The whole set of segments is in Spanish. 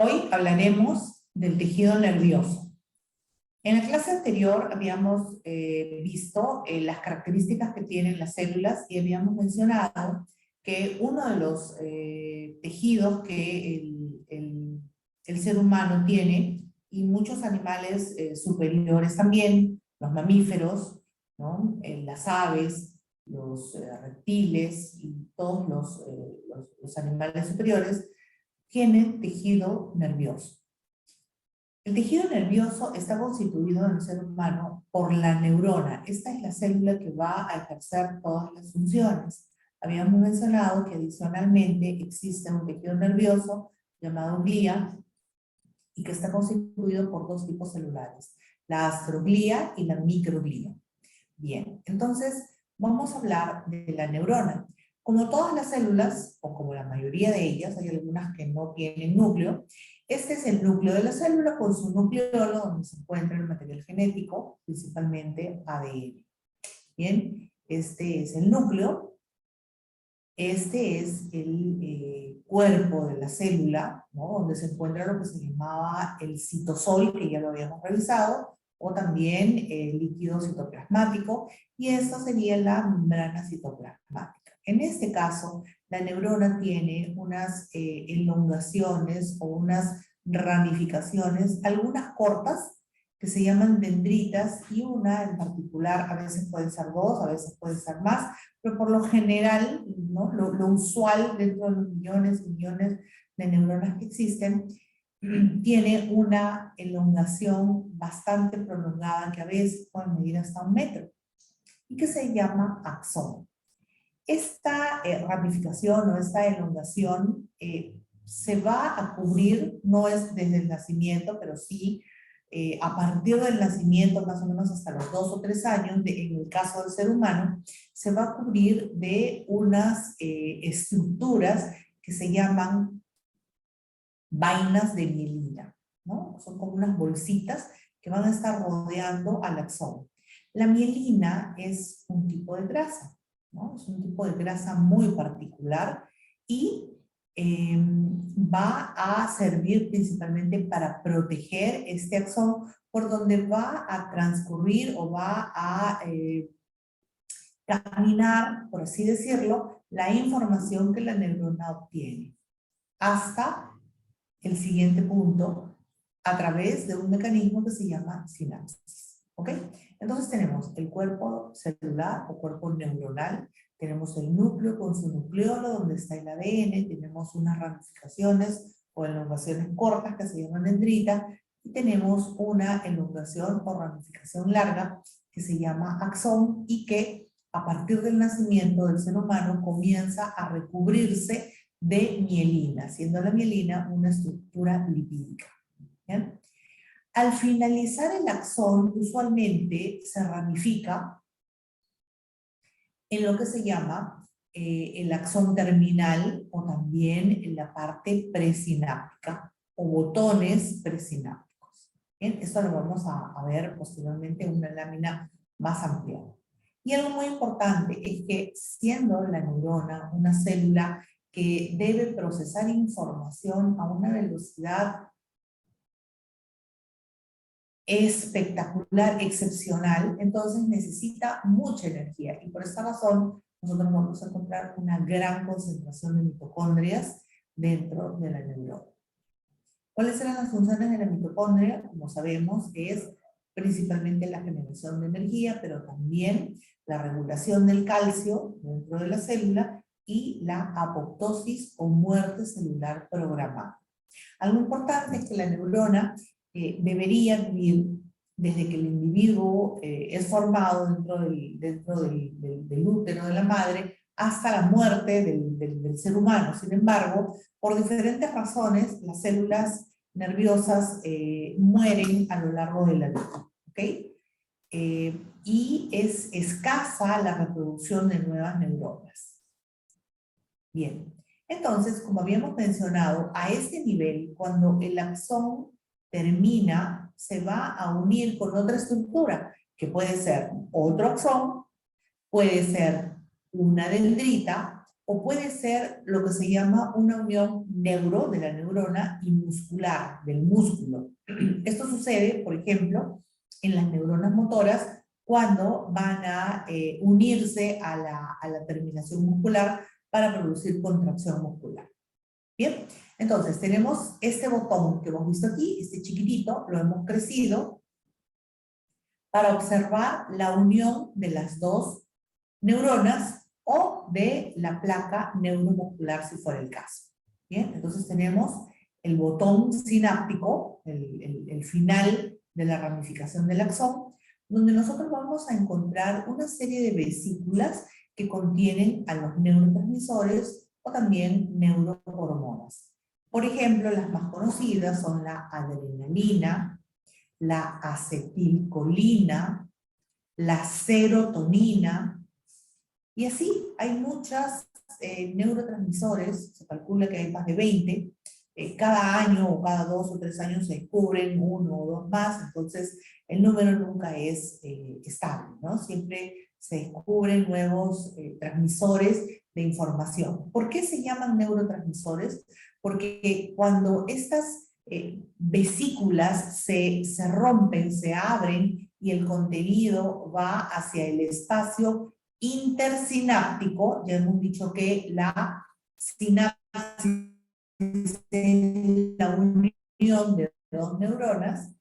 Hoy hablaremos del tejido nervioso. En la clase anterior habíamos visto las características que tienen las células y habíamos mencionado que uno de los tejidos que el ser humano tiene, y muchos animales superiores también, los mamíferos, ¿no? Las aves, los reptiles y todos los animales superiores, tienen tejido nervioso. El tejido nervioso está constituido en el ser humano por la neurona. Esta es la célula que va a ejercer todas las funciones. Habíamos mencionado que adicionalmente existe un tejido nervioso llamado glía y que está constituido por dos tipos celulares, la astroglía y la microglía. Bien, entonces vamos a hablar de la neurona. Como todas las células, o como la mayoría de ellas, hay algunas que no tienen núcleo. Este es el núcleo de la célula con su nucleolo, donde se encuentra el material genético, principalmente ADN. Bien, este es el núcleo. Este es el cuerpo de la célula, ¿no? Donde se encuentra lo que se llamaba el citosol, que ya lo habíamos revisado, o también el líquido citoplasmático, y esta sería la membrana citoplasmática. En este caso, la neurona tiene unas elongaciones o unas ramificaciones, algunas cortas, que se llaman dendritas, y una en particular, a veces pueden ser dos, a veces pueden ser más, pero por lo general, ¿no? Lo usual dentro de los millones y millones de neuronas que existen, tiene una elongación bastante prolongada, que a veces puede medir hasta 1 metro, y que se llama axón. Esta ramificación o esta elongación se va a cubrir, no es desde el nacimiento, pero sí a partir del nacimiento, más o menos hasta los 2 o 3 años, en el caso del ser humano, se va a cubrir de unas estructuras que se llaman vainas de mielina, ¿no? Son como unas bolsitas que van a estar rodeando al axón. La mielina es un tipo de grasa, ¿no? Es un tipo de grasa muy particular y va a servir principalmente para proteger este axón por donde va a transcurrir o va a caminar, por así decirlo, la información que la neurona obtiene hasta el siguiente punto a través de un mecanismo que se llama sinapsis. ¿Ok? Entonces tenemos el cuerpo celular o cuerpo neuronal, tenemos el núcleo con su nucleolo donde está el ADN, tenemos unas ramificaciones o elongaciones cortas que se llaman dendrita, y tenemos una elongación o ramificación larga que se llama axón y que a partir del nacimiento del ser humano comienza a recubrirse de mielina, siendo la mielina una estructura lipídica. ¿Bien? Al finalizar el axón, usualmente se ramifica en lo que se llama el axón terminal o también en la parte presináptica o botones presinápticos. ¿Bien? Esto lo vamos a ver posteriormente en una lámina más ampliada. Y algo muy importante es que siendo la neurona una célula que debe procesar información a una velocidad espectacular, excepcional, entonces necesita mucha energía. Y por esta razón, nosotros vamos a encontrar una gran concentración de mitocondrias dentro de la neurona. ¿Cuáles serán las funciones de la mitocondria? Como sabemos, es principalmente la generación de energía, pero también la regulación del calcio dentro de la célula y la apoptosis o muerte celular programada. Algo importante es que la neurona debería vivir desde que el individuo es formado dentro del útero de la madre hasta la muerte del ser humano. Sin embargo, por diferentes razones, las células nerviosas mueren a lo largo de la vida. ¿Ok? Y es escasa la reproducción de nuevas neuronas. Bien, entonces, como habíamos mencionado, a este nivel, cuando el axón termina, se va a unir con otra estructura, que puede ser otro axón, puede ser una dendrita, o puede ser lo que se llama una unión neuro de la neurona y muscular del músculo. Esto sucede, por ejemplo, en las neuronas motoras cuando van a unirse a la terminación muscular para producir contracción muscular. Bien, entonces tenemos este botón que hemos visto aquí, este chiquitito, lo hemos crecido para observar la unión de las dos neuronas o de la placa neuromuscular si fuera el caso. Bien, entonces tenemos el botón sináptico, el final de la ramificación del axón, donde nosotros vamos a encontrar una serie de vesículas que contienen a los neurotransmisores o también neurohormonas. Por ejemplo, las más conocidas son la adrenalina, la acetilcolina, la serotonina, y así hay muchos neurotransmisores, se calcula que hay más de 20, cada año o cada 2 o 3 años se descubren 1 o 2 más, entonces el número nunca es estable, ¿no? Siempre se descubren nuevos transmisores de información. ¿Por qué se llaman neurotransmisores? Porque cuando estas vesículas se rompen, se abren y el contenido va hacia el espacio intersináptico, ya hemos dicho que la sinapsis es la unión de dos neuronas,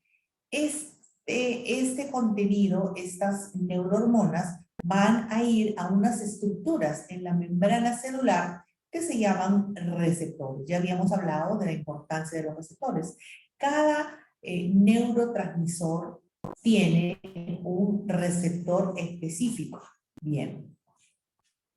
este contenido, estas neurohormonas, van a ir a unas estructuras en la membrana celular que se llaman receptores. Ya habíamos hablado de la importancia de los receptores. Cada neurotransmisor tiene un receptor específico. Bien.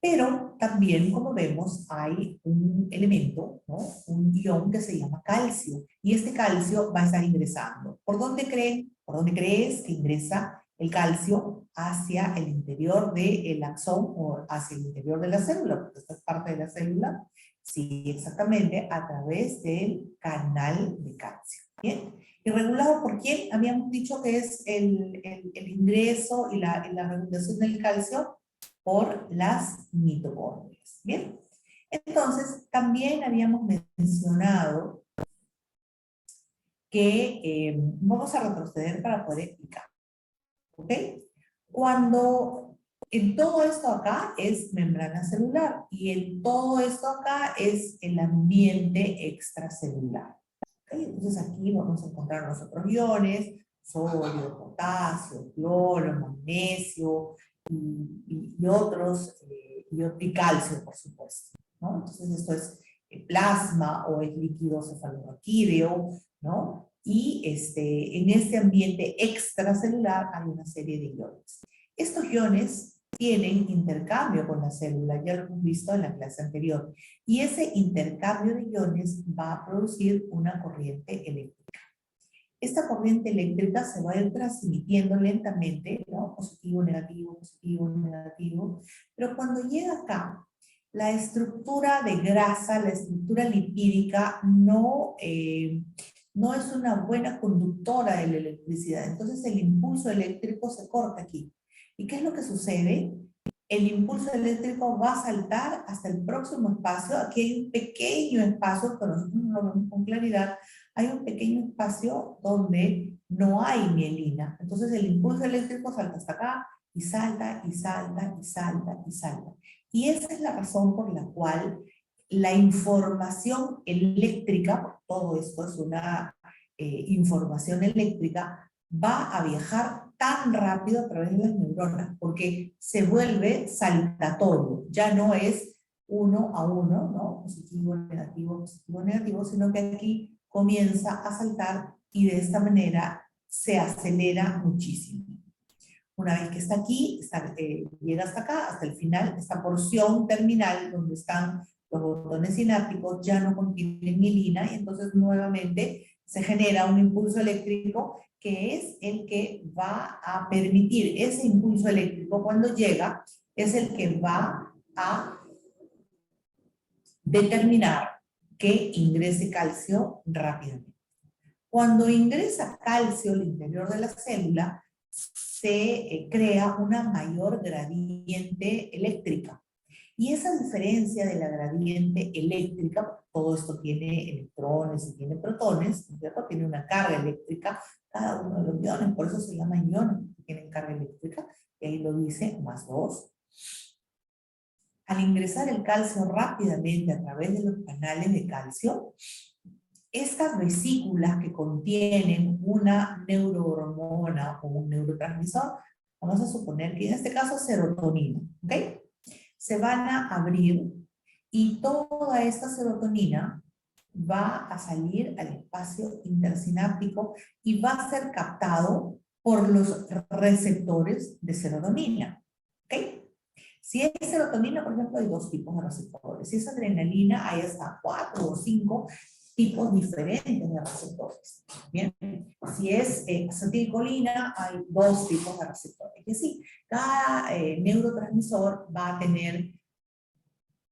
Pero también, como vemos, hay un elemento, ¿no? Un ion que se llama calcio. Y este calcio va a estar ingresando. ¿Por dónde crees que ingresa el calcio hacia el interior del axón o hacia el interior de la célula? Porque esta es parte de la célula. Sí, exactamente, a través del canal de calcio. Bien. ¿Y regulado por quién? Habíamos dicho que es el ingreso y la regulación del calcio por las mitocondrias. Bien, entonces también habíamos mencionado que vamos a retroceder para poder explicar. ¿Ok? Cuando en todo esto acá es membrana celular y en todo esto acá es el ambiente extracelular. ¿Okay? Entonces aquí vamos a encontrar los otros iones, sodio, potasio, cloro, magnesio y otros, y calcio, por supuesto, ¿no? Entonces esto es plasma o es líquido cefalorraquídeo, ¿no? Y en este ambiente extracelular hay una serie de iones. Estos iones tienen intercambio con la célula, ya lo hemos visto en la clase anterior, y ese intercambio de iones va a producir una corriente eléctrica. Esta corriente eléctrica se va a ir transmitiendo lentamente, ¿no? Positivo, negativo, pero cuando llega acá, la estructura de grasa, la estructura lipídica no es una buena conductora de la electricidad, entonces el impulso eléctrico se corta aquí. ¿Y qué es lo que sucede? El impulso eléctrico va a saltar hasta el próximo espacio. Aquí hay un pequeño espacio, pero nosotros no lo vemos con claridad. Hay un pequeño espacio donde no hay mielina. Entonces el impulso eléctrico salta hasta acá y salta, y salta, y salta, y salta. Y esa es la razón por la cual la información eléctrica, todo esto es una información eléctrica, va a viajar tan rápido a través de las neuronas, porque se vuelve saltatorio, ya no es 1 a 1, ¿no? Positivo, negativo, sino que aquí comienza a saltar y de esta manera se acelera muchísimo. Una vez que está aquí, llega hasta acá, hasta el final, esta porción terminal donde están los botones sinápticos ya no contienen mielina y entonces nuevamente se genera un impulso eléctrico que es el que va a permitir, ese impulso eléctrico cuando llega, es el que va a determinar que ingrese calcio rápidamente. Cuando ingresa calcio al interior de la célula, se crea una mayor gradiente eléctrica. Y esa diferencia de la gradiente eléctrica, todo esto tiene electrones y tiene protones, ¿cierto? Tiene una carga eléctrica, cada uno de los iones, por eso se llaman iones, porque tienen carga eléctrica, y ahí lo dice, +2. Al ingresar el calcio rápidamente a través de los canales de calcio, estas vesículas que contienen una neurohormona o un neurotransmisor, vamos a suponer que en este caso serotonina, ¿ok? Se van a abrir y toda esta serotonina va a salir al espacio intersináptico y va a ser captado por los receptores de serotonina, ¿ok? Si es serotonina, por ejemplo, hay 2 tipos de receptores. Si es adrenalina, hay hasta 4 o 5 tipos diferentes de receptores. Bien, si es acetilcolina, hay 2 tipos de receptores. Y así, cada neurotransmisor va a tener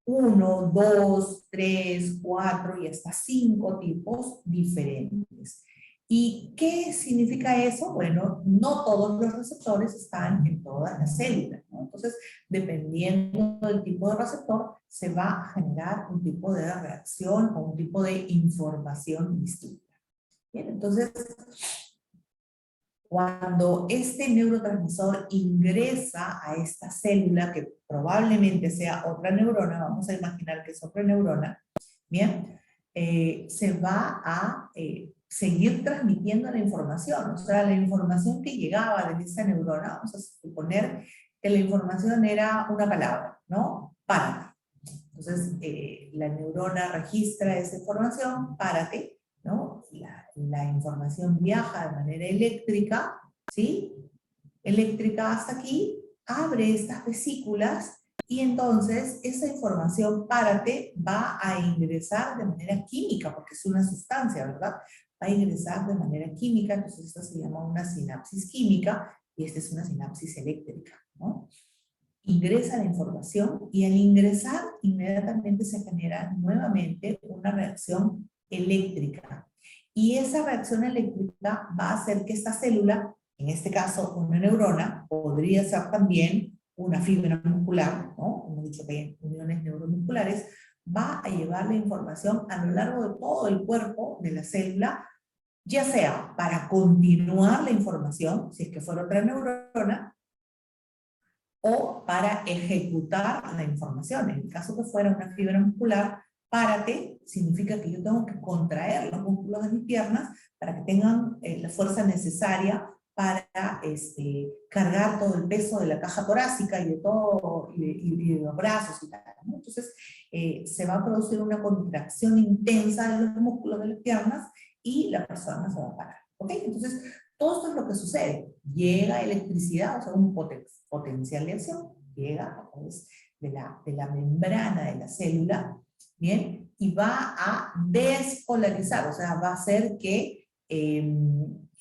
1, 2, 3, 4 y hasta 5 tipos diferentes. ¿Y qué significa eso? Bueno, no todos los receptores están en todas las células, ¿no? Entonces, dependiendo del tipo de receptor, se va a generar un tipo de reacción o un tipo de información distinta. Bien, entonces, cuando este neurotransmisor ingresa a esta célula, que probablemente sea otra neurona, vamos a imaginar que es otra neurona, bien, se va a seguir transmitiendo la información. O sea, la información que llegaba de esa neurona, vamos a suponer que la información era una palabra, ¿no? Párate. Entonces, la neurona registra esa información, párate, ¿no? La información viaja de manera eléctrica, ¿sí? Eléctrica hasta aquí, abre estas vesículas y entonces esa información, párate, va a ingresar de manera química, porque es una sustancia, ¿verdad? Va a ingresar de manera química, entonces esto se llama una sinapsis química y esta es una sinapsis eléctrica, ¿no? Ingresa la información y al ingresar inmediatamente se genera nuevamente una reacción eléctrica. Y esa reacción eléctrica va a hacer que esta célula, en este caso una neurona, podría ser también una fibra muscular, ¿no? Hemos dicho que hay uniones neuromusculares, va a llevar la información a lo largo de todo el cuerpo de la célula, ya sea para continuar la información, si es que fuera otra neurona, o para ejecutar la información. En el caso que fuera una fibra muscular, párate significa que yo tengo que contraer los músculos de mis piernas para que tengan la fuerza necesaria para cargar todo el peso de la caja torácica y de todo, y de los brazos y tal, ¿no? Entonces, se va a producir una contracción intensa de los músculos de las piernas y la persona se va a parar, ¿ok? Entonces, todo esto es lo que sucede. Llega electricidad, o sea, un potencial de acción, llega a través de la membrana de la célula, ¿bien? Y va a despolarizar, o sea, va a hacer que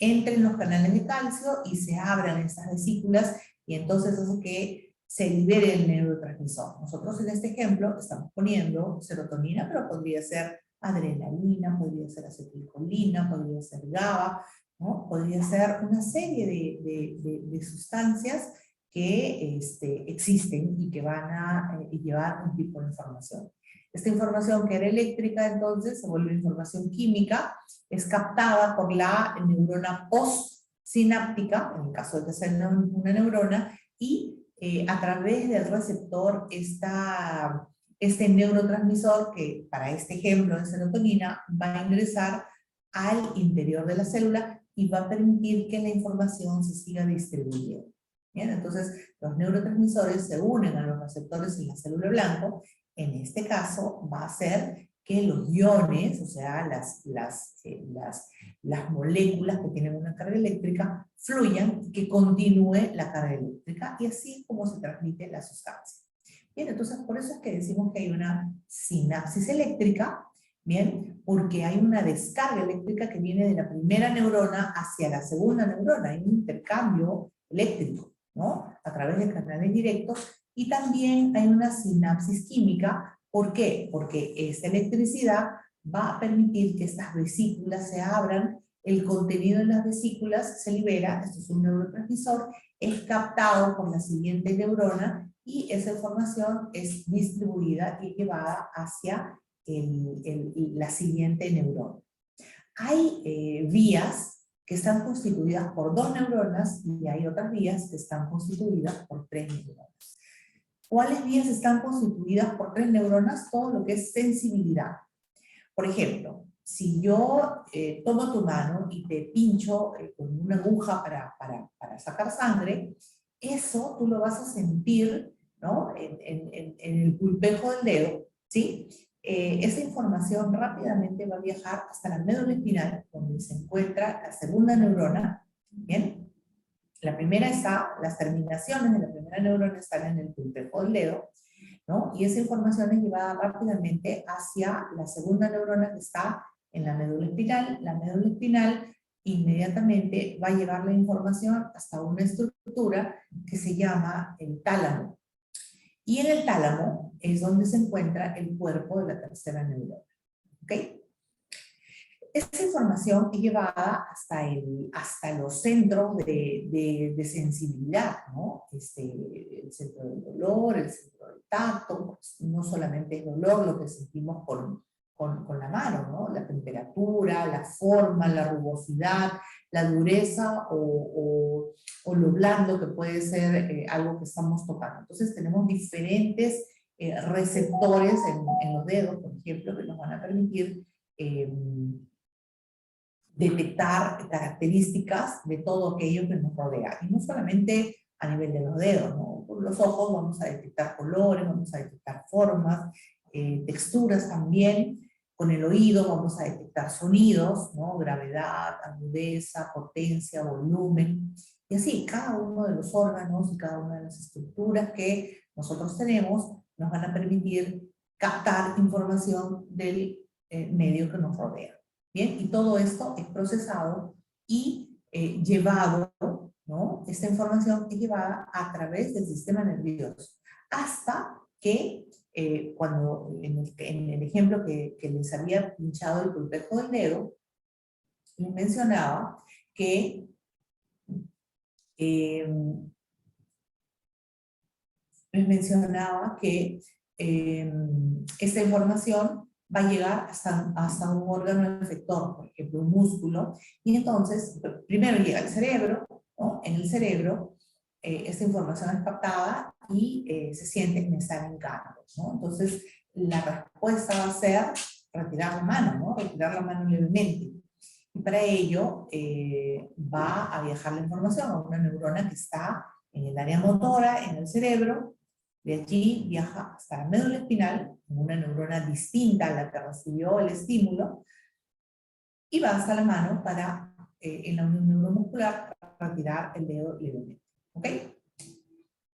entren los canales de calcio y se abran estas vesículas y entonces hace que se libere el neurotransmisor. Nosotros en este ejemplo estamos poniendo serotonina, pero podría ser adrenalina, podría ser acetilcolina, podría ser GABA, ¿no? Podría ser una serie de sustancias que existen y que van a llevar un tipo de información. Esta información que era eléctrica entonces se vuelve información química, es captada por la neurona postsináptica, en el caso de que sea una neurona, y a través del receptor este neurotransmisor, que para este ejemplo de serotonina, va a ingresar al interior de la célula y va a permitir que la información se siga distribuyendo. ¿Bien? Entonces, los neurotransmisores se unen a los receptores en la célula blanco. En este caso, va a hacer que los iones, o sea, las moléculas que tienen una carga eléctrica, fluyan y que continúe la carga eléctrica, y así es como se transmite la sustancia. Bien, entonces por eso es que decimos que hay una sinapsis eléctrica, bien, porque hay una descarga eléctrica que viene de la primera neurona hacia la segunda neurona, hay un intercambio eléctrico, ¿no? A través de canales directos, y también hay una sinapsis química. ¿Por qué? Porque esta electricidad va a permitir que estas vesículas se abran, el contenido de las vesículas se libera, esto es un neurotransmisor, es captado por la siguiente neurona, y esa información es distribuida y llevada hacia la siguiente neurona. Hay vías que están constituidas por 2 neuronas y hay otras vías que están constituidas por 3 neuronas. ¿Cuáles vías están constituidas por 3 neuronas? Todo lo que es sensibilidad. Por ejemplo, si yo tomo tu mano y te pincho con una aguja para sacar sangre, eso tú lo vas a sentir, ¿no? en el pulpejo del dedo, ¿sí? Esa información rápidamente va a viajar hasta la médula espinal, donde se encuentra la segunda neurona, ¿bien? La primera está, las terminaciones de la primera neurona están en el pulpejo del dedo, ¿no? Y esa información es llevada rápidamente hacia la segunda neurona que está en la médula espinal. La médula espinal inmediatamente va a llevar la información hasta una estructura que se llama el tálamo. Y en el tálamo es donde se encuentra el cuerpo de la tercera neurona. ¿Ok? Esta información es llevada hasta los centros de sensibilidad, ¿no? El centro del dolor, el centro del tacto, pues no solamente el dolor, lo que sentimos con la mano, ¿no? La temperatura, la forma, la rugosidad, la dureza o lo blando que puede ser algo que estamos tocando. Entonces tenemos diferentes receptores en los dedos, por ejemplo, que nos van a permitir detectar características de todo aquello que nos rodea. Y no solamente a nivel de los dedos, ¿no? Con los ojos vamos a detectar colores, vamos a detectar formas, texturas también. Con el oído vamos a detectar sonidos, ¿no? Gravedad, agudeza, potencia, volumen. Y así, cada uno de los órganos y cada una de las estructuras que nosotros tenemos nos van a permitir captar información del medio que nos rodea. Bien, y todo esto es procesado y llevado, ¿no? Esta información es llevada a través del sistema nervioso, hasta que cuando en el ejemplo que les había pinchado el pulpejo del dedo, les mencionaba que esta información va a llegar hasta un órgano efector, por ejemplo, un músculo, y entonces primero llega al cerebro, ¿no? En el cerebro esta información es captada y se siente que me están hincando, ¿no? Entonces la respuesta va a ser retirar la mano, ¿no? Retirar la mano levemente. Y para ello va a viajar la información a una neurona que está en el área motora, en el cerebro. De allí viaja hasta la médula espinal, una neurona distinta a la que recibió el estímulo, y va hasta la mano para, en la unión neuromuscular, para retirar el dedo levemente. ¿Ok?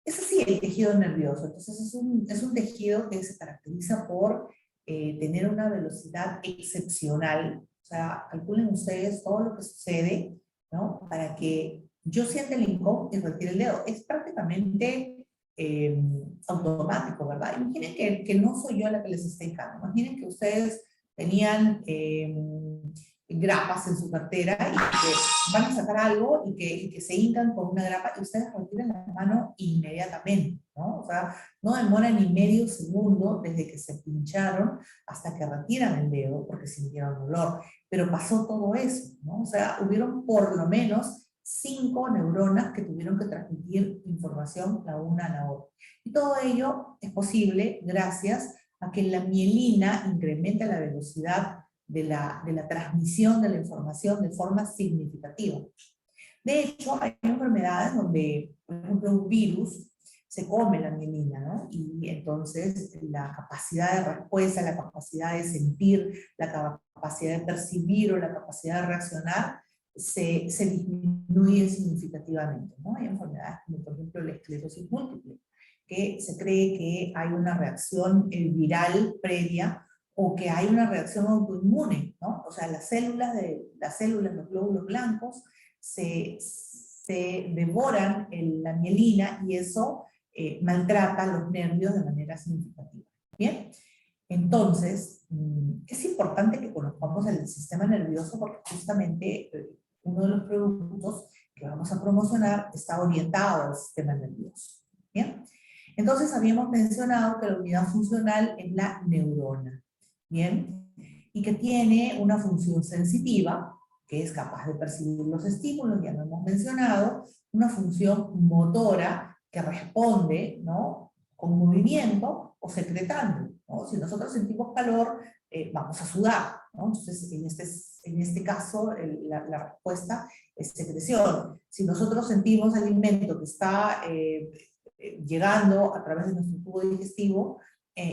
Es así el tejido nervioso. Entonces es un tejido que se caracteriza por tener una velocidad excepcional. O sea, calculen ustedes todo lo que sucede, ¿no? Para que yo sienta el hincón y retire el dedo. Es prácticamente automático, ¿verdad? Imaginen que no soy yo la que les está indicando. Imaginen que ustedes tenían grapas en su cartera y que van a sacar algo y que se hincan con una grapa y ustedes retiran la mano inmediatamente, ¿no? O sea, no demora ni medio segundo desde que se pincharon hasta que retiran el dedo porque sintieron dolor. Pero pasó todo eso, ¿no? O sea, hubieron por lo menos 5 neuronas que tuvieron que transmitir información la una a la otra. Y todo ello es posible gracias a que la mielina incrementa la velocidad de la transmisión de la información de forma significativa. De hecho, hay enfermedades donde, por ejemplo, un virus se come la mielina, ¿no? Y entonces la capacidad de respuesta, la capacidad de sentir, la capacidad de percibir o la capacidad de reaccionar se disminuye significativamente, ¿no? Hay enfermedades como, por ejemplo, la esclerosis múltiple, que se cree que hay una reacción viral previa o que hay una reacción autoinmune, ¿no? O sea, las células, los glóbulos blancos, se devoran la mielina y eso maltrata los nervios de manera significativa. ¿Bien? Entonces, es importante que conozcamos el sistema nervioso porque justamente uno de los productos que vamos a promocionar está orientado al sistema nervioso. ¿Bien? Entonces habíamos mencionado que la unidad funcional es la neurona, ¿bien? Y que tiene una función sensitiva, que es capaz de percibir los estímulos, ya lo hemos mencionado, una función motora que responde, ¿no?, con movimiento o secretando, ¿no? Si nosotros sentimos calor, vamos a sudar, ¿no? Entonces, en este caso, la respuesta es secreción. Si nosotros sentimos alimento que está llegando a través de nuestro tubo digestivo,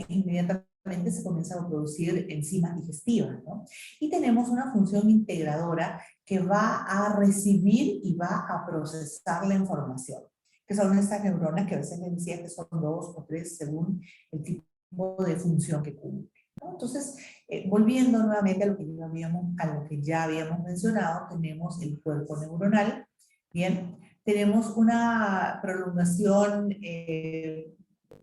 inmediatamente se comienzan a producir enzimas digestivas, ¿no? Y tenemos una función integradora que va a recibir y va a procesar la información, que son estas neuronas que a veces les decía que son 2 o 3 según el tipo de función que cumple, ¿no? Entonces, volviendo nuevamente a lo que ya habíamos mencionado, tenemos el cuerpo neuronal, ¿bien? Tenemos una prolongación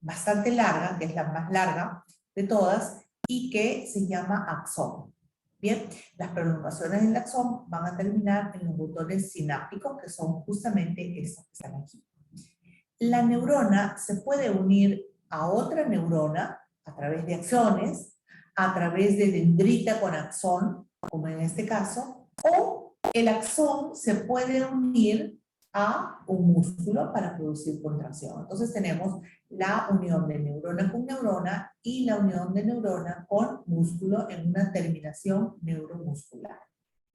bastante larga, que es la más larga de todas, y que se llama axón. Bien, las prolongaciones del axón van a terminar en los botones sinápticos, que son justamente estos que están aquí. La neurona se puede unir a otra neurona a través de axones, a través de dendrita con axón, como en este caso, o el axón se puede unir a un músculo para producir contracción. Entonces tenemos la unión de neurona con neurona y la unión de neurona con músculo en una terminación neuromuscular.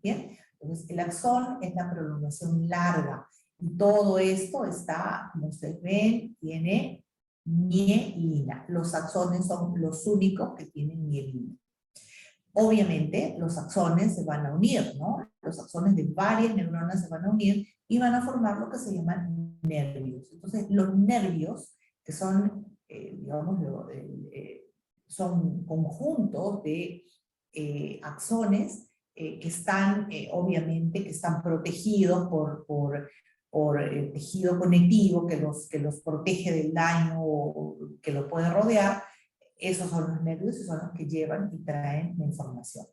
¿Bien? Entonces el axón es la prolongación larga y todo esto está, como ustedes ven, tiene mielina. Los axones son los únicos que tienen mielina. Obviamente, los axones se van a unir, ¿no? Los axones de varias neuronas se van a unir y van a formar lo que se llaman nervios. Entonces, los nervios, que son, digamos, son conjuntos de axones que están, obviamente, que están protegidos por tejido conectivo que los protege del daño que lo puede rodear. Esos son los nervios y son los que llevan y traen la información.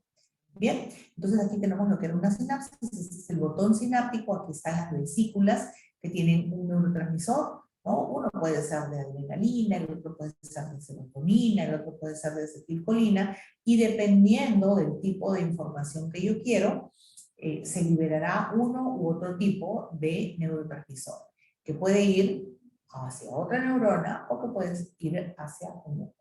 Bien, entonces aquí tenemos lo que era una sinapsis, este es el botón sináptico, aquí están las vesículas que tienen un neurotransmisor, ¿no? Uno puede ser de adrenalina, el otro puede ser de serotonina, el otro puede ser de acetilcolina, y dependiendo del tipo de información que yo quiero, se liberará uno u otro tipo de neurotransmisor, que puede ir hacia otra neurona o que puede ir hacia un.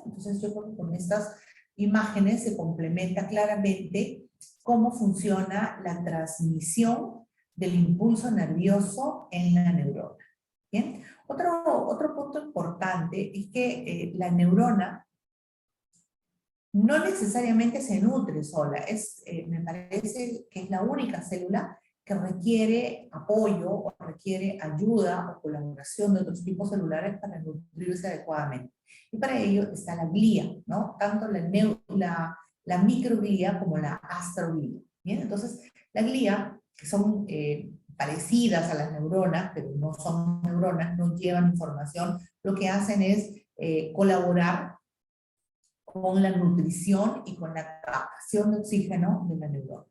Entonces yo creo que con estas imágenes se complementa claramente cómo funciona la transmisión del impulso nervioso en la neurona. ¿Bien? Otro punto importante es que la neurona no necesariamente se nutre sola, me parece que es la única célula que requiere apoyo o requiere ayuda o colaboración de otros tipos celulares para nutrirse adecuadamente. Y para ello está la glía, ¿no? Tanto la microglía como la astroglía. ¿Bien? Entonces, la glía, que son parecidas a las neuronas, pero no son neuronas, no llevan información, lo que hacen es colaborar con la nutrición y con la captación de oxígeno de la neurona.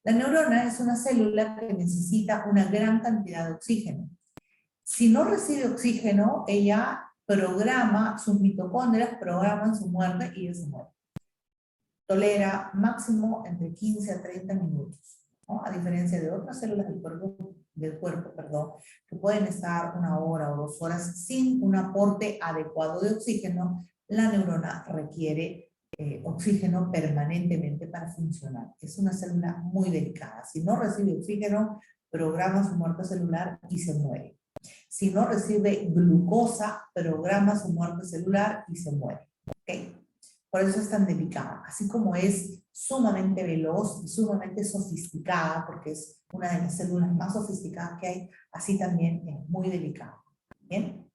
La neurona es una célula que necesita una gran cantidad de oxígeno. Si no recibe oxígeno, ella programa, sus mitocondrias programan su muerte y ella se muere. Tolera máximo entre 15 a 30 minutos, ¿no? A diferencia de otras células del cuerpo, que pueden estar 1 hora o 2 horas sin un aporte adecuado de oxígeno. La neurona requiere oxígeno permanentemente para funcionar. Es una célula muy delicada. Si no recibe oxígeno, programa su muerte celular y se muere. Si no recibe glucosa, programa su muerte celular y se muere. ¿Okay? Por eso es tan delicada. Así como es sumamente veloz y sumamente sofisticada, porque es una de las células más sofisticadas que hay, así también es muy delicada. ¿Bien?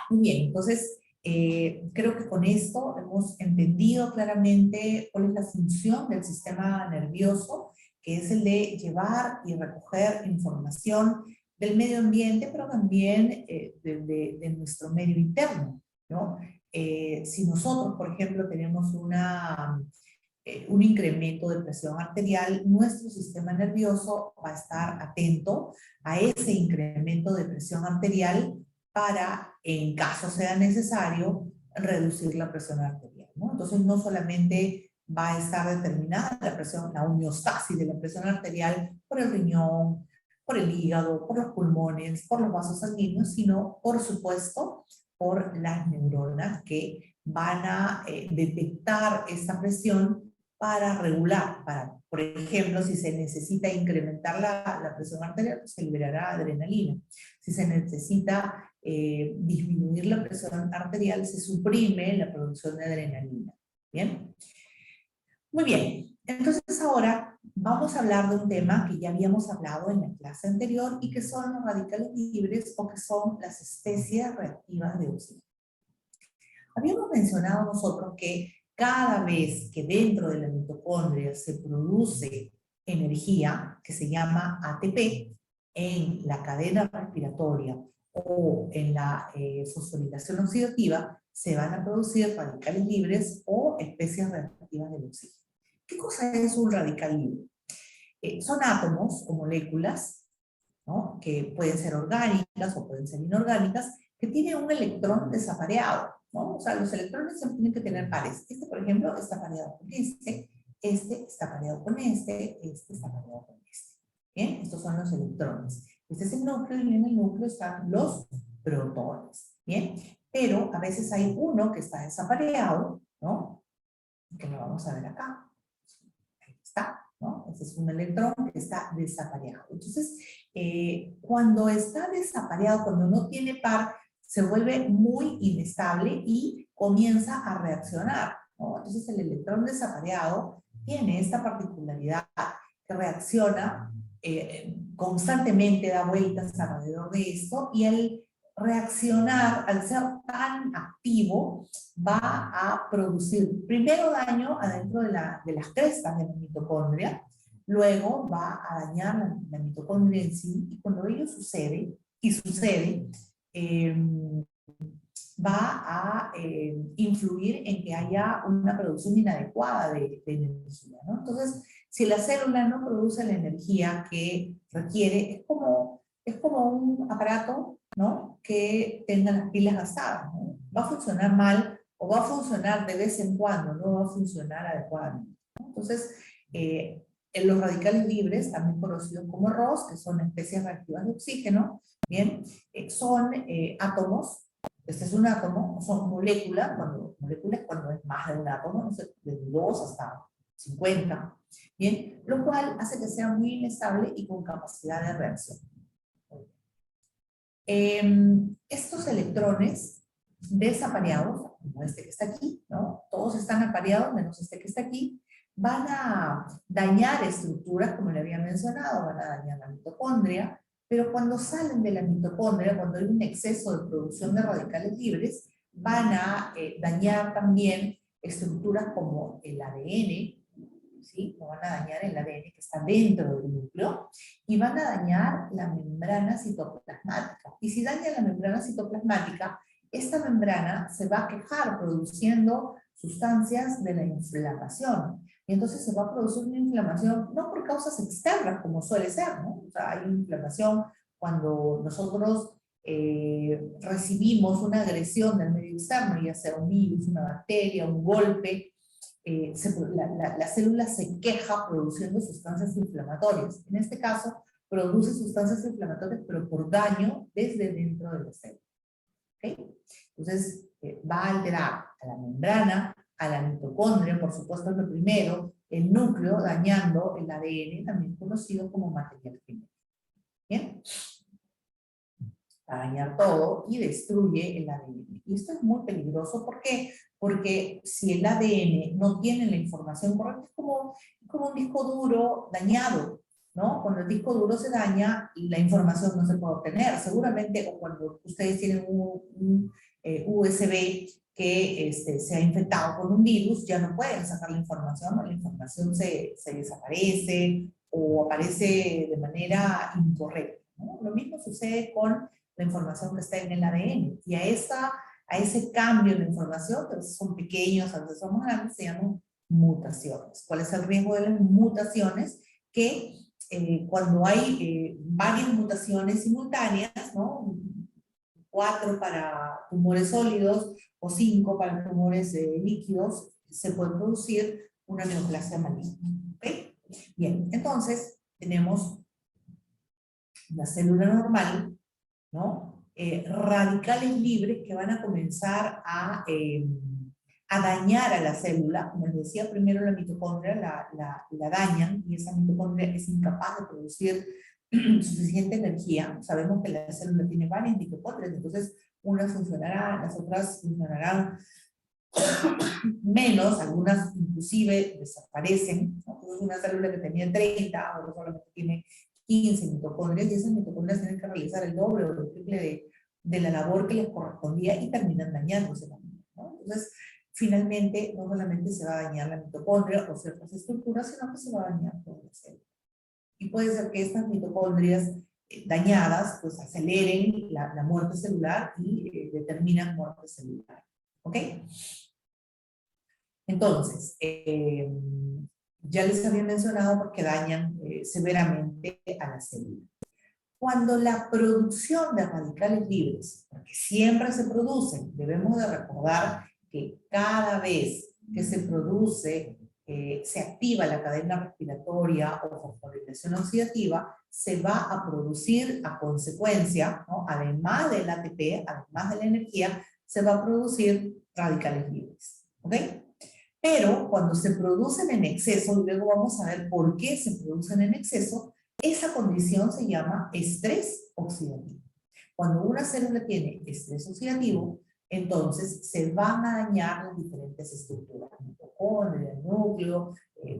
Muy bien, entonces creo que con esto hemos entendido claramente cuál es la función del sistema nervioso, que es el de llevar y recoger información del medio ambiente, pero también de nuestro medio interno, ¿no? Si nosotros, por ejemplo, tenemos un incremento de presión arterial, nuestro sistema nervioso va a estar atento a ese incremento de presión arterial para, en caso sea necesario, reducir la presión arterial, ¿no? Entonces, no solamente va a estar determinada la presión, la homeostasis de la presión arterial por el riñón, por el hígado, por los pulmones, por los vasos sanguíneos, sino, por supuesto, por las neuronas que van a detectar esta presión para regular, para, por ejemplo, si se necesita incrementar la presión arterial, pues se liberará adrenalina. Si se necesita disminuir la presión arterial, se suprime la producción de adrenalina. ¿Bien? Muy bien. Entonces ahora vamos a hablar de un tema que ya habíamos hablado en la clase anterior y que son los radicales libres o que son las especies reactivas de oxígeno. Habíamos mencionado nosotros que cada vez que dentro de la mitocondria se produce energía, que se llama ATP, en la cadena respiratoria o en la fosforilación oxidativa, se van a producir radicales libres o especies reactivas del oxígeno. ¿Qué cosa es un radical libre? Son átomos o moléculas, ¿no?, que pueden ser orgánicas o pueden ser inorgánicas, que tienen un electrón desapareado, ¿no? O sea, los electrones siempre tienen que tener pares. Este, por ejemplo, está pareado con este está pareado con este está pareado con este. ¿Bien? Estos son los electrones. Este es el núcleo y en el núcleo están los protones. ¿Bien? Pero a veces hay uno que está desapareado, ¿no? Que lo vamos a ver acá. Ahí está, ¿no? Ese es un electrón que está desapareado. Entonces, cuando está desapareado, cuando no tiene par, se vuelve muy inestable y comienza a reaccionar, ¿no? Entonces, el electrón desapareado tiene esta particularidad que reacciona constantemente, da vueltas alrededor de esto, y al reaccionar, al ser tan activo, va a producir primero daño adentro de las crestas de la mitocondria, luego va a dañar la mitocondria en sí, y cuando ello sucede, va a influir en que haya una producción inadecuada de energía, ¿no? Entonces, si la célula no produce la energía que requiere, es como un aparato, ¿no?, que tenga las pilas gastadas, ¿no? Va a funcionar mal o va a funcionar de vez en cuando, no va a funcionar adecuadamente, ¿no? Entonces, en los radicales libres, también conocidos como ROS, que son especies reactivas de oxígeno, ¿bien? Son átomos. Este es un átomo, son moléculas cuando es más de un átomo, no sé, de 2 hasta 50, ¿bien? Lo cual hace que sea muy inestable y con capacidad de reacción. Estos electrones desapareados, como este que está aquí, ¿no? Todos están apareados menos este que está aquí, van a dañar estructuras, como le había mencionado, van a dañar la mitocondria, pero cuando salen de la mitocondria, cuando hay un exceso de producción de radicales libres, van a dañar también estructuras como el ADN, ¿sí? No van a dañar el ADN que está dentro del núcleo, y van a dañar la membrana citoplasmática. Y si daña la membrana citoplasmática, esta membrana se va a quejar produciendo sustancias de la inflamación. Y entonces se va a producir una inflamación, no por causas externas, como suele ser, ¿no? O sea, hay inflamación cuando nosotros recibimos una agresión del medio externo, ya sea un virus, una bacteria, un golpe, la célula se queja produciendo sustancias inflamatorias. En este caso, produce sustancias inflamatorias, pero por daño desde dentro de la célula. ¿Okay? Entonces, va a alterar a la membrana, a la mitocondria, por supuesto es lo primero, el núcleo, dañando el ADN, también conocido como material genético. ¿Bien? Va a dañar todo y destruye el ADN. Y esto es muy peligroso. ¿Por qué? Porque si el ADN no tiene la información correcta, es como un disco duro dañado, ¿no? Cuando el disco duro se daña, la información no se puede obtener. Seguramente, o cuando ustedes tienen un USB que se ha infectado con un virus, ya no pueden sacar la información, ¿no? La información se desaparece o aparece de manera incorrecta, ¿no? Lo mismo sucede con la información que está en el ADN. Y a ese cambio de información, que son pequeños, a veces son más grandes, se llaman mutaciones. ¿Cuál es el riesgo de las mutaciones? Que cuando hay varias mutaciones simultáneas, ¿no?, 4 para tumores sólidos o 5 para tumores líquidos, se puede producir una neoplasia maligna. ¿Okay? Bien, entonces tenemos una célula normal, ¿no? Radicales libres que van a comenzar a dañar a la célula. Como les decía, primero la mitocondria la dañan, y esa mitocondria es incapaz de producir suficiente energía. Sabemos que la célula tiene varias mitocondrias, entonces unas funcionarán, las otras funcionarán menos, algunas inclusive desaparecen, ¿no? Entonces una célula que tenía 30, ahora solamente tiene 15 mitocondrias, y esas mitocondrias tienen que realizar el doble o el triple de la labor que les correspondía, y terminan dañándose también, ¿no? Entonces, finalmente, no solamente se va a dañar la mitocondria o ciertas estructuras, sino que se va a dañar toda la célula. Y puede ser que estas mitocondrias dañadas, pues aceleren la muerte celular y determinan muerte celular. ¿Ok? Entonces, ya les había mencionado porque dañan severamente a la célula. Cuando la producción de radicales libres, porque siempre se producen, debemos de recordar que cada vez que se produce, se activa la cadena respiratoria o fosforilación oxidativa, se va a producir a consecuencia, ¿no? Además del ATP, además de la energía, se va a producir radicales libres. ¿Ok? Pero cuando se producen en exceso, y luego vamos a ver por qué se producen en exceso, esa condición se llama estrés oxidativo. Cuando una célula tiene estrés oxidativo, entonces se van a dañar las diferentes estructuras, mitocondria, núcleo,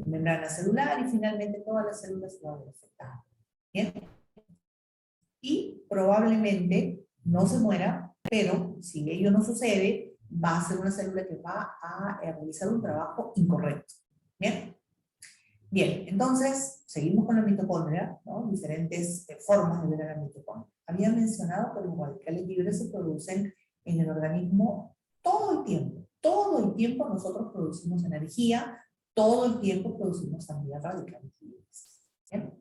membrana celular, y finalmente todas las células se van a ver afectadas. ¿Bien? Y probablemente no se muera, pero si ello no sucede, va a ser una célula que va a realizar un trabajo incorrecto. ¿Bien? Bien, entonces, seguimos con la mitocondria, ¿no? Diferentes formas de ver a la mitocondria. Había mencionado que los radicales libres se producen en el organismo todo el tiempo. Todo el tiempo nosotros producimos energía, todo el tiempo producimos también radicales libres. ¿Bien?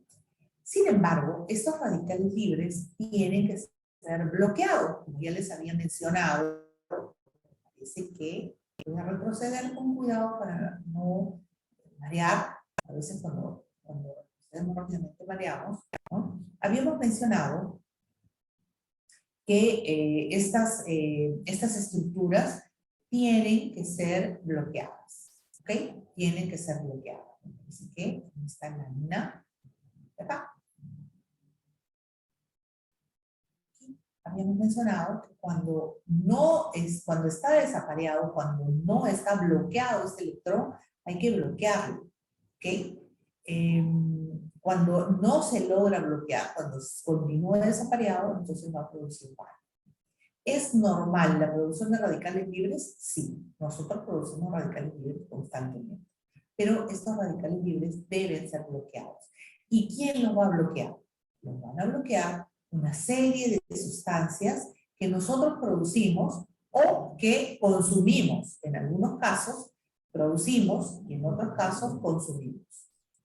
Sin embargo, estos radicales libres tienen que ser bloqueados, como ya les había mencionado. Parece que voy a retroceder con cuidado para no marear. A veces cuando procedemos rápidamente mareamos, ¿no? Habíamos mencionado que estas estructuras tienen que ser bloqueadas, ¿ok? Tienen que ser bloqueadas. Así que esta lámina de acá. Habíamos mencionado que cuando está desapareado, cuando no está bloqueado este electrón, hay que bloquearlo. ¿Okay? Cuando no se logra bloquear, cuando continúa desapareado, entonces va a producir daño. ¿Es normal la producción de radicales libres? Sí, nosotros producimos radicales libres constantemente. Pero estos radicales libres deben ser bloqueados. ¿Y quién los va a bloquear? Los van a bloquear una serie de sustancias que nosotros producimos o que consumimos. En algunos casos producimos y en otros casos consumimos.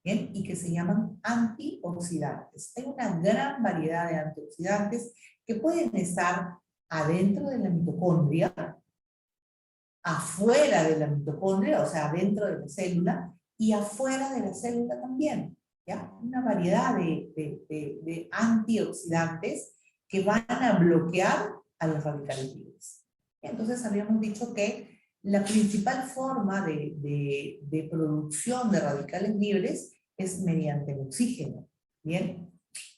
¿Bien? Y que se llaman antioxidantes. Hay una gran variedad de antioxidantes que pueden estar adentro de la mitocondria, afuera de la mitocondria, o sea, dentro de la célula, y afuera de la célula también. ¿Ya? Una variedad de antioxidantes que van a bloquear a los radicales libres. Entonces habíamos dicho que la principal forma de producción de radicales libres es mediante el oxígeno. ¿Bien?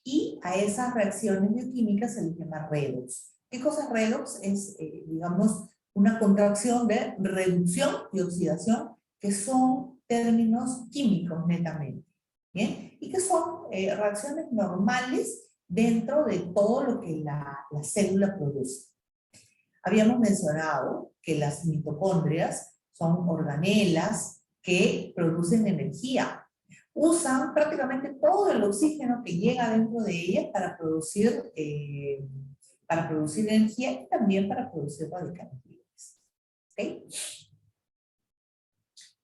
Y a esas reacciones bioquímicas se les llama redox. ¿Qué cosa es redox? Es, digamos, una contracción de reducción y oxidación, que son términos químicos netamente. ¿Bien? Y que son reacciones normales dentro de todo lo que la célula produce. Habíamos mencionado que las mitocondrias son organelas que producen energía. Usan prácticamente todo el oxígeno que llega dentro de ellas para producir energía y también para producir radicales libres. ¿Okay?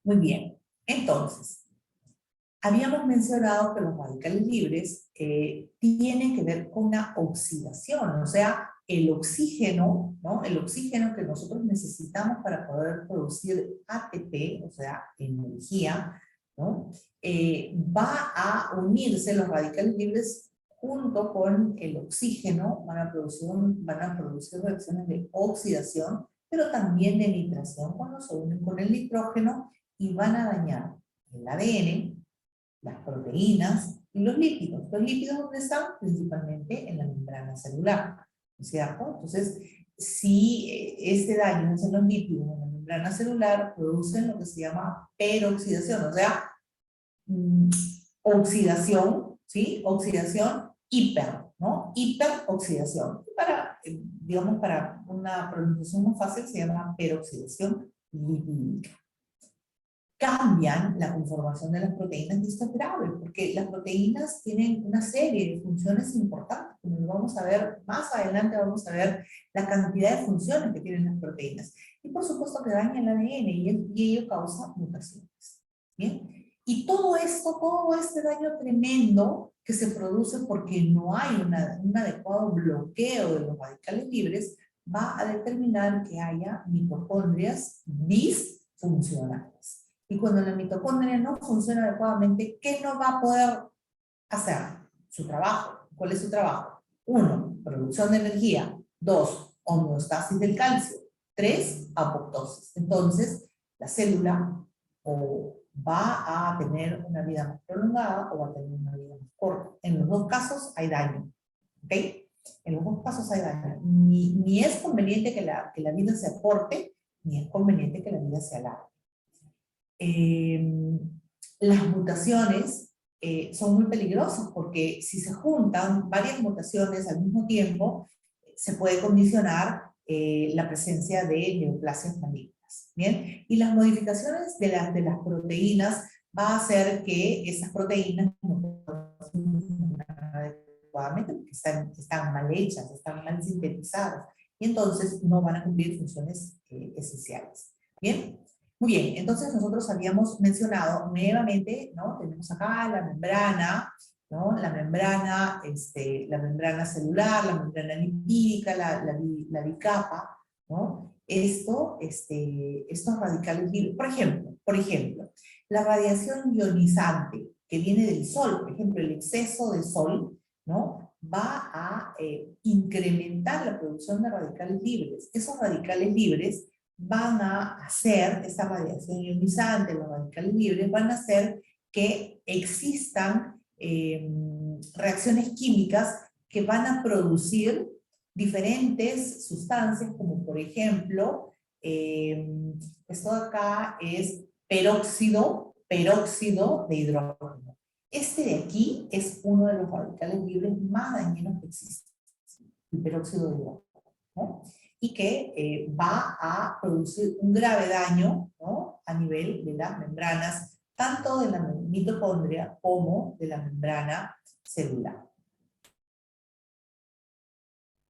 Muy bien. Entonces, habíamos mencionado que los radicales libres tienen que ver con la oxidación, o sea, el oxígeno, ¿no? El oxígeno que nosotros necesitamos para poder producir ATP, o sea, energía, ¿no? Va a unirse los radicales libres junto con el oxígeno, van a producir reacciones de oxidación, pero también de nitración cuando se unen con el nitrógeno y van a dañar el ADN, las proteínas y los lípidos. Los lípidos, ¿dónde están? Principalmente en la membrana celular, ¿no es cierto? Entonces, si este daño es en los lípidos, en la membrana celular, producen lo que se llama peroxidación, o sea, oxidación, ¿sí? Oxidación hiper, ¿no? Hiperoxidación. Para, digamos, para una pronunciación muy fácil se llama peroxidación lipídica. Cambian la conformación de las proteínas y esto es grave, porque las proteínas tienen una serie de funciones importantes, como lo vamos a ver más adelante, vamos a ver la cantidad de funciones que tienen las proteínas. Y por supuesto que daña el ADN y ello causa mutaciones. ¿Bien? Y todo esto, todo este daño tremendo que se produce porque no hay un adecuado bloqueo de los radicales libres, va a determinar que haya mitocondrias disfuncionales. Y cuando la mitocondria no funciona adecuadamente, ¿qué no va a poder hacer? Su trabajo. ¿Cuál es su trabajo? 1, producción de energía. 2, homeostasis del calcio. 3, apoptosis. Entonces, la célula o va a tener una vida más prolongada o va a tener una vida más corta. En los dos casos hay daño. ¿Ok? En los dos casos hay daño. Ni es conveniente que la vida se acorte, ni es conveniente que la vida se alargue. Las mutaciones son muy peligrosas porque si se juntan varias mutaciones al mismo tiempo, se puede condicionar la presencia de neoplasias malignas. ¿Bien? Y las modificaciones de las proteínas va a hacer que esas proteínas no funcionen adecuadamente porque están mal hechas, están mal sintetizadas y entonces no van a cumplir funciones esenciales. ¿Bien? Muy bien, entonces nosotros habíamos mencionado nuevamente, ¿no? Tenemos acá la membrana, ¿no? La membrana celular, la membrana lipídica, la bicapa, ¿no? Estos radicales libres, por ejemplo, la radiación ionizante que viene del sol, por ejemplo, el exceso de sol, ¿no? Va a incrementar la producción de radicales libres. Esos radicales libres van a hacer, esta radiación ionizante, los radicales libres, van a hacer que existan reacciones químicas que van a producir diferentes sustancias, como por ejemplo, esto de acá es peróxido de hidrógeno. Este de aquí es uno de los radicales libres más dañinos que existen, el peróxido de hidrógeno, ¿no? Y que va a producir un grave daño, ¿no? A nivel de las membranas, tanto de la mitocondria como de la membrana celular.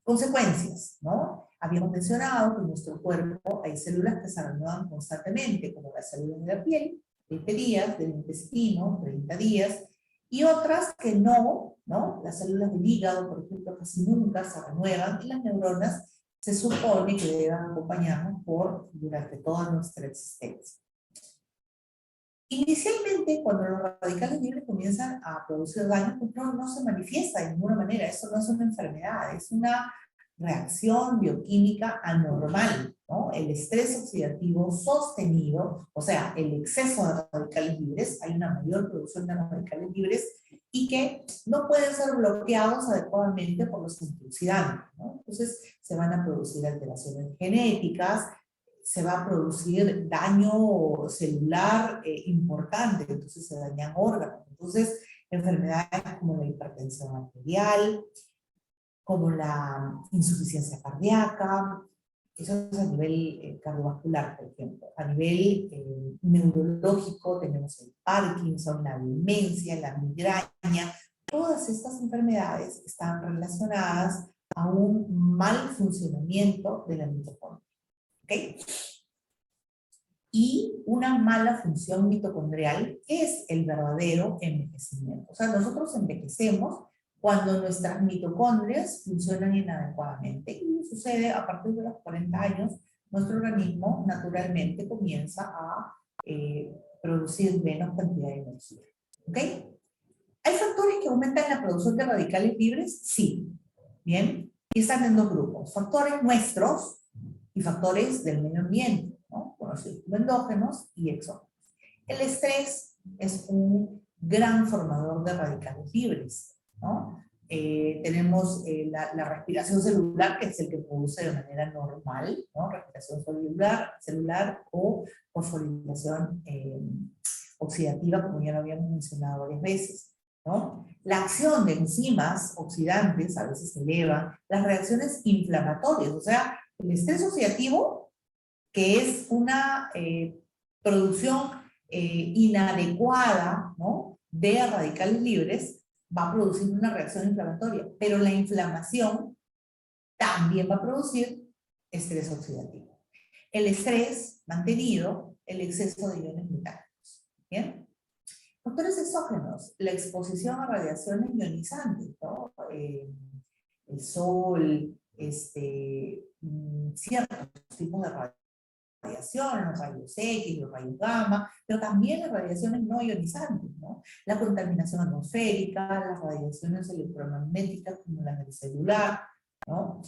Consecuencias, ¿no? Habíamos mencionado que en nuestro cuerpo hay células que se renuevan constantemente, como las células de la piel, 20 días, del intestino, 30 días, y otras que no, ¿no? Las células del hígado, por ejemplo, casi nunca se renuevan, y las neuronas se supone que deben acompañarnos durante toda nuestra existencia. Inicialmente, cuando los radicales libres comienzan a producir daño, pues no se manifiesta de ninguna manera. Eso no es una enfermedad, es una reacción bioquímica anormal, ¿no? El estrés oxidativo sostenido, o sea, el exceso de radicales libres, hay una mayor producción de radicales libres y que no pueden ser bloqueados adecuadamente por los antioxidantes, ¿no? Entonces se van a producir alteraciones genéticas, se va a producir daño celular importante, entonces se dañan órganos. Entonces, enfermedades como la hipertensión arterial, como la insuficiencia cardíaca, eso es a nivel cardiovascular, por ejemplo. A nivel neurológico tenemos el Parkinson, la demencia, la migraña. Todas estas enfermedades están relacionadas a un mal funcionamiento de la mitocondria. ¿Okay? Y una mala función mitocondrial es el verdadero envejecimiento. O sea, nosotros envejecemos cuando nuestras mitocondrias funcionan inadecuadamente. Y sucede a partir de los 40 años, nuestro organismo naturalmente comienza a producir menos cantidad de energía. ¿Ok? ¿Hay factores que aumentan la producción de radicales libres? Sí. Bien. Y están en dos grupos. Factores nuestros y factores del medio ambiente, ¿no? Conocidos como endógenos y exógenos. El estrés es un gran formador de radicales libres, ¿no? Tenemos la respiración celular, que es el que produce de manera normal, ¿no? Respiración celular o fosforilación oxidativa, como ya lo habíamos mencionado varias veces, ¿no? La acción de enzimas oxidantes a veces eleva las reacciones inflamatorias, o sea, el estrés oxidativo, que es una producción inadecuada, ¿no?, de radicales libres, va a producir una reacción inflamatoria, pero la inflamación también va a producir estrés oxidativo. El estrés mantenido, el exceso de iones metálicos. ¿Bien? Factores exógenos, la exposición a radiaciones ionizantes, ¿no? El sol, ciertos tipos de radiación, los rayos X, los rayos gamma, pero también las radiaciones no ionizantes, ¿no? La contaminación atmosférica, las radiaciones electromagnéticas como las del celular, ¿no?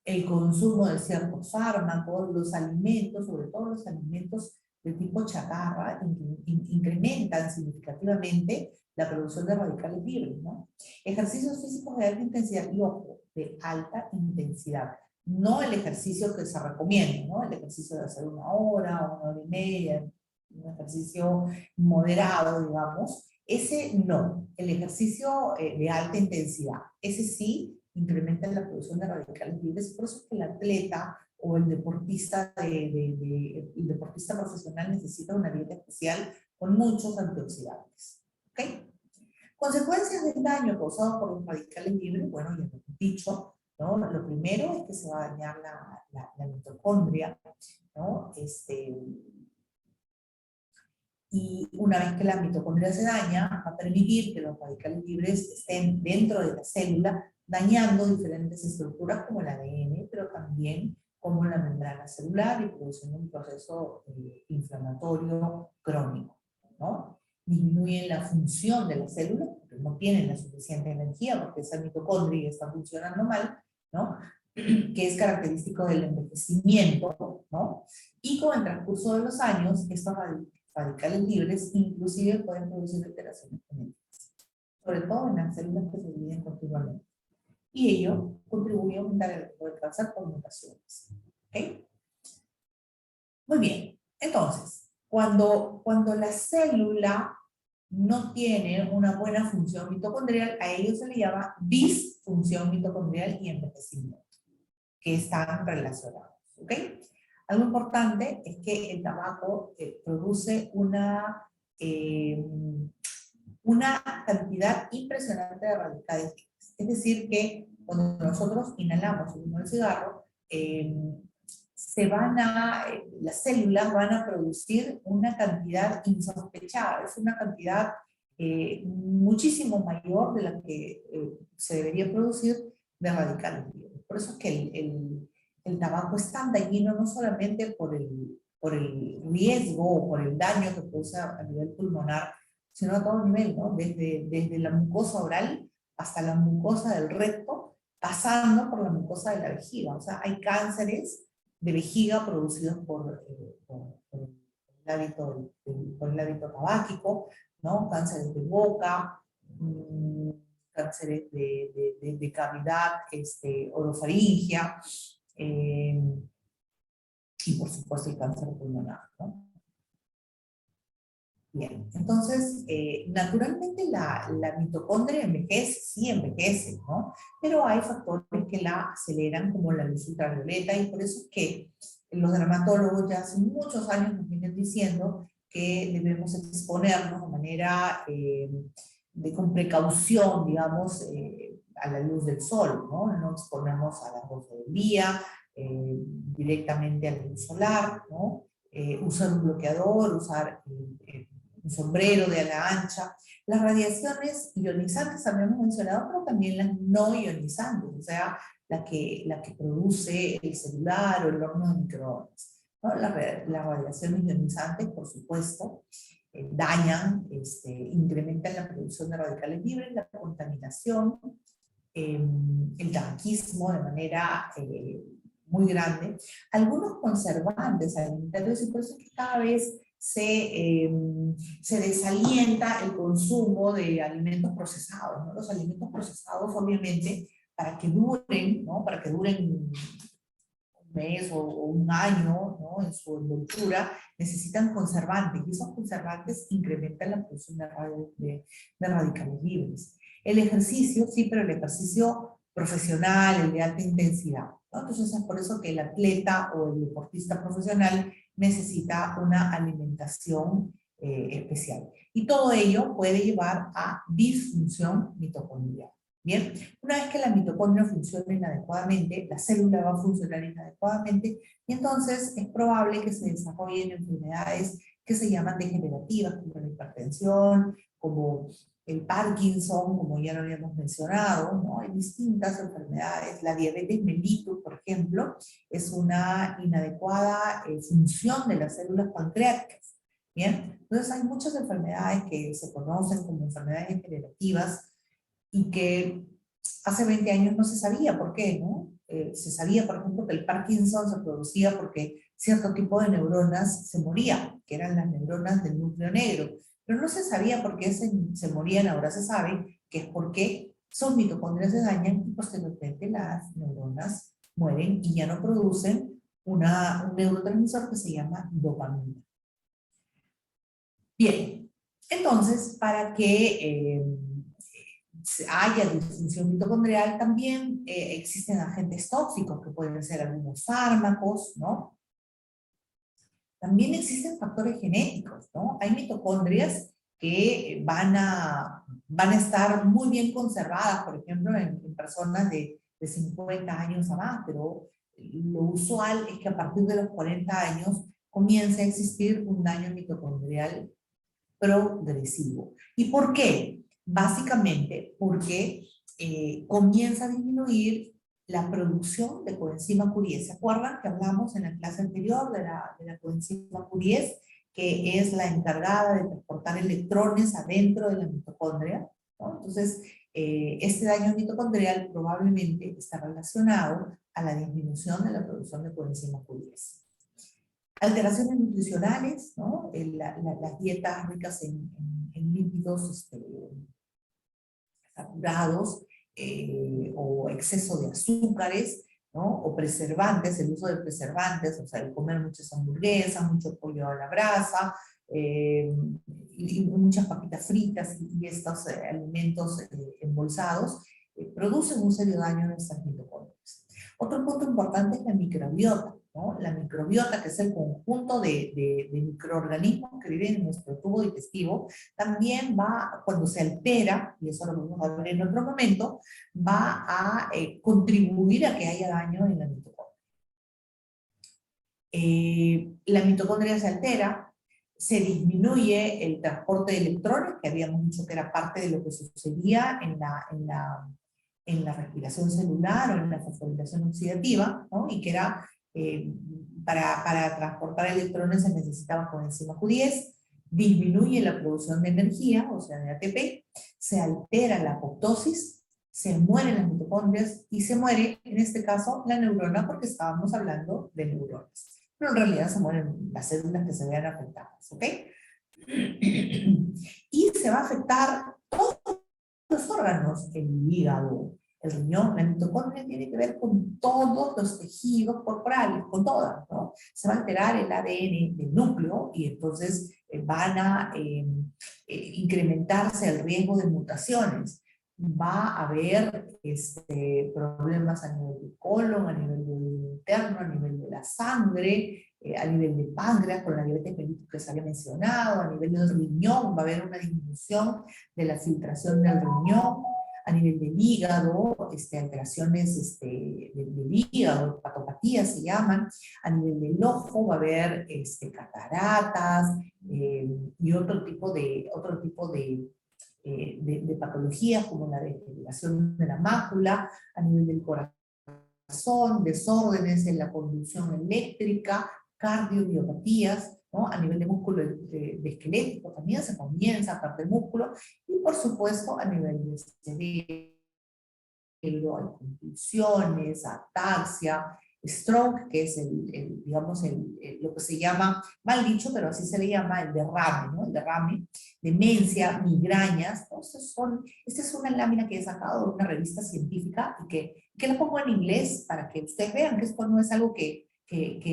El consumo de ciertos fármacos, los alimentos, sobre todo los alimentos de tipo chatarra, incrementan significativamente la producción de radicales libres, ¿no? Ejercicios físicos de alta intensidad, y ojo, de alta intensidad. No el ejercicio que se recomienda, ¿no? El ejercicio de hacer 1 hora y media, un ejercicio moderado, digamos. Ese no, el ejercicio de alta intensidad, ese sí incrementa la producción de radicales libres, por eso es que el atleta o el deportista, el deportista profesional necesita una dieta especial con muchos antioxidantes. ¿Ok? Consecuencias del daño causado por los radicales libres, bueno, ya lo hemos dicho, ¿no? Lo primero es que se va a dañar la mitocondria, ¿no? Y una vez que la mitocondria se daña, va a permitir que los radicales libres estén dentro de la célula, dañando diferentes estructuras como el ADN, pero también como la membrana celular y produciendo un proceso inflamatorio crónico, ¿no? Disminuyen la función de la célula, porque no tienen la suficiente energía, porque esa mitocondria está funcionando mal, ¿no? Que es característico del envejecimiento, ¿no? Y con el transcurso de los años, estos radicales libres inclusive pueden producir alteraciones genéticas, sobre todo en las células que se dividen continuamente. Y ello contribuye a aumentar el riesgo de cáncer por mutaciones. ¿Okay? Muy bien. Entonces, cuando la célula no tiene una buena función mitocondrial, a ello se le llama disfunción mitocondrial y envejecimiento, que están relacionados. ¿Ok? Algo importante es que el tabaco produce una cantidad impresionante de radicales libres. Es decir, que cuando nosotros inhalamos el cigarro, las células van a producir una cantidad insospechada, es una cantidad muchísimo mayor de la que se debería producir de radicales libres. Por eso es que el tabaco es tan dañino no solamente por el riesgo o por el daño que produce a nivel pulmonar, sino a todo nivel, ¿no? Desde la mucosa oral hasta la mucosa del recto, pasando por la mucosa de la vejiga. O sea, hay cánceres de vejiga producidos por el hábito tabáquico, ¿no? Cánceres de boca, cánceres de cavidad orofaringia, y por supuesto el cáncer pulmonar, ¿no? Bien, entonces, naturalmente la mitocondria envejece, sí envejece, ¿no? Pero hay factores que la aceleran, como la luz ultravioleta, y por eso es que los dermatólogos ya hace muchos años nos vienen diciendo que debemos exponernos de manera, con precaución, digamos, a la luz del sol, ¿no? No exponernos a las 12 del día, directamente a la luz solar, ¿no? Usar un bloqueador, usar un sombrero de ala ancha. Las radiaciones ionizantes habíamos mencionado, pero también las no ionizantes, o sea, la que produce el celular o el horno de microondas, ¿no? Las radiaciones ionizantes, por supuesto, dañan, incrementan la producción de radicales libres, la contaminación, el tabaquismo de manera muy grande, algunos conservantes alimentarios, y por eso es que cada vez se desalienta el consumo de alimentos procesados, ¿no? Los alimentos procesados, obviamente, para que duren, ¿no? Para que duren un mes o un año, ¿no? En su envoltura, necesitan conservantes, y esos conservantes incrementan la producción de radicales libres. El ejercicio, sí, pero el ejercicio profesional, el de alta intensidad, ¿no? Entonces es por eso que el atleta o el deportista profesional necesita una alimentación especial. Y todo ello puede llevar a disfunción mitocondrial. Bien, una vez que la mitocondria funcione inadecuadamente, la célula va a funcionar inadecuadamente, y entonces es probable que se desarrollen enfermedades que se llaman degenerativas, como la hipertensión, como el Parkinson, como ya lo habíamos mencionado, ¿no? Hay distintas enfermedades. La diabetes mellitus, por ejemplo, es una inadecuada función de las células pancreáticas. Bien, entonces hay muchas enfermedades que se conocen como enfermedades degenerativas y que hace 20 años no se sabía por qué, ¿no? Se sabía, por ejemplo, que el Parkinson se producía porque cierto tipo de neuronas se morían, que eran las neuronas del núcleo negro, pero no se sabía por qué se morían. Ahora se sabe que es porque sus mitocondrias se dañan y posteriormente las neuronas mueren y ya no producen un neurotransmisor que se llama dopamina. Bien, entonces, para que haya disfunción mitocondrial, también existen agentes tóxicos que pueden ser algunos fármacos, ¿no? También existen factores genéticos, ¿no? Hay mitocondrias que van a estar muy bien conservadas, por ejemplo, en personas de 50 años a más, pero lo usual es que a partir de los 40 años comience a existir un daño mitocondrial progresivo. ¿Y por qué? Básicamente porque comienza a disminuir la producción de coenzima Q10. ¿Se acuerdan que hablamos en la clase anterior de la coenzima Q10, que es la encargada de transportar electrones adentro de la mitocondria, ¿no? Entonces, este daño mitocondrial probablemente está relacionado a la disminución de la producción de coenzima Q10. Alteraciones nutricionales, ¿no? Las dietas ricas en lípidos saturados, o exceso de azúcares, ¿no? O preservantes, el uso de preservantes, o sea, el comer muchas hamburguesas, mucho pollo a la brasa, y muchas papitas fritas y estos alimentos embolsados, producen un serio daño a nuestras mitocondrias. Otro punto importante es la microbiota, ¿no? La microbiota, que es el conjunto de microorganismos que viven en nuestro tubo digestivo, también va, cuando se altera, y eso lo vamos a ver en otro momento, va a contribuir a que haya daño en la mitocondria. La mitocondria se altera, se disminuye el transporte de electrones, que habíamos dicho que era parte de lo que sucedía en la respiración celular o en la fosforilación oxidativa, ¿no? Y que era, para transportar electrones se necesitaba coenzima Q10, disminuye la producción de energía, o sea, de ATP, se altera la apoptosis, se mueren las mitocondrias y se muere, en este caso, la neurona, porque estábamos hablando de neuronas. Pero en realidad se mueren las células que se vean afectadas, ¿ok? Y se va a afectar todos los órganos, el hígado, el riñón. La mitocondria tiene que ver con todos los tejidos corporales, con todas, ¿no? Se va a alterar el ADN del núcleo y entonces van a incrementarse el riesgo de mutaciones. Va a haber problemas a nivel del colon, a nivel del interno, a nivel de la sangre, a nivel del páncreas, con la diabetes mellitus que se había mencionado, a nivel del riñón, va a haber una disminución de la filtración del riñón, A nivel del hígado, alteraciones del hígado, patopatías se llaman. A nivel del ojo va a haber cataratas y otro tipo de patologías como la degeneración de la mácula. A nivel del corazón, desórdenes en la conducción eléctrica, cardiomiopatías, ¿no? A nivel de músculo de esquelético también se comienza a parte del músculo, y por supuesto a nivel de cerebro hay convulsiones, ataxia, stroke, que es lo que se llama, mal dicho, pero así se le llama el derrame, ¿no? El derrame, demencia, migrañas, ¿no? Esta es una lámina que he sacado de una revista científica y que la pongo en inglés para que ustedes vean que esto no es algo que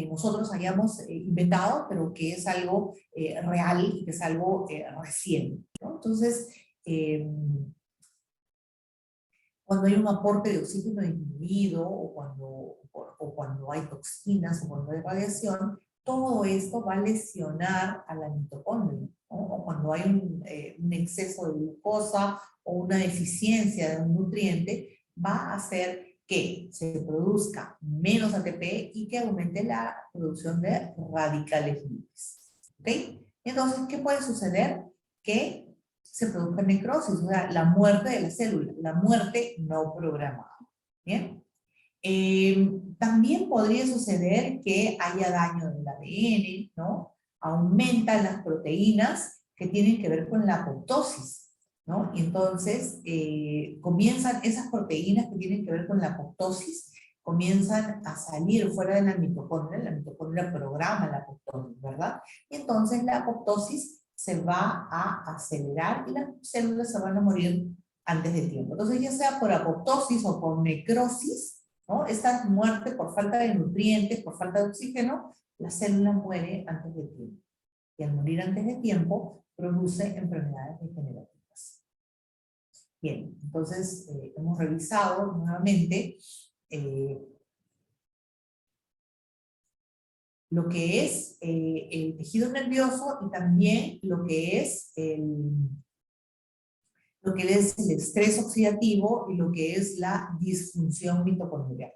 nosotros hayamos inventado, pero que es algo real y que es algo reciente, ¿no? Entonces, cuando hay un aporte de oxígeno disminuido, o cuando hay toxinas, o cuando hay radiación, todo esto va a lesionar a la mitocondria, ¿no? O cuando hay un exceso de glucosa o una deficiencia de un nutriente, va a hacer que se produzca menos ATP y que aumente la producción de radicales libres. ¿Ok? Entonces, ¿qué puede suceder? Que se produzca necrosis, o sea, la muerte de la célula, la muerte no programada. ¿Bien? También podría suceder que haya daño del ADN, ¿no? Aumentan las proteínas que tienen que ver con la apoptosis, ¿no? Y entonces comienzan esas proteínas que tienen que ver con la apoptosis, comienzan a salir fuera de la mitocondria programa la apoptosis, ¿verdad? Y entonces la apoptosis se va a acelerar y las células se van a morir antes de tiempo. Entonces, ya sea por apoptosis o por necrosis, ¿no? Esta muerte por falta de nutrientes, por falta de oxígeno, la célula muere antes de tiempo. Y al morir antes de tiempo, produce enfermedades degenerativas. Bien, entonces hemos revisado nuevamente lo que es el tejido nervioso y también lo que es el estrés oxidativo y lo que es la disfunción mitocondrial.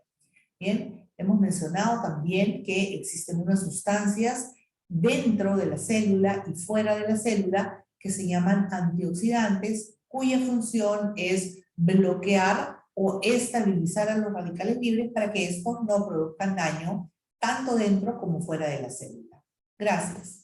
Bien, hemos mencionado también que existen unas sustancias dentro de la célula y fuera de la célula que se llaman antioxidantes, cuya función es bloquear o estabilizar a los radicales libres para que estos no produzcan daño tanto dentro como fuera de la célula. Gracias.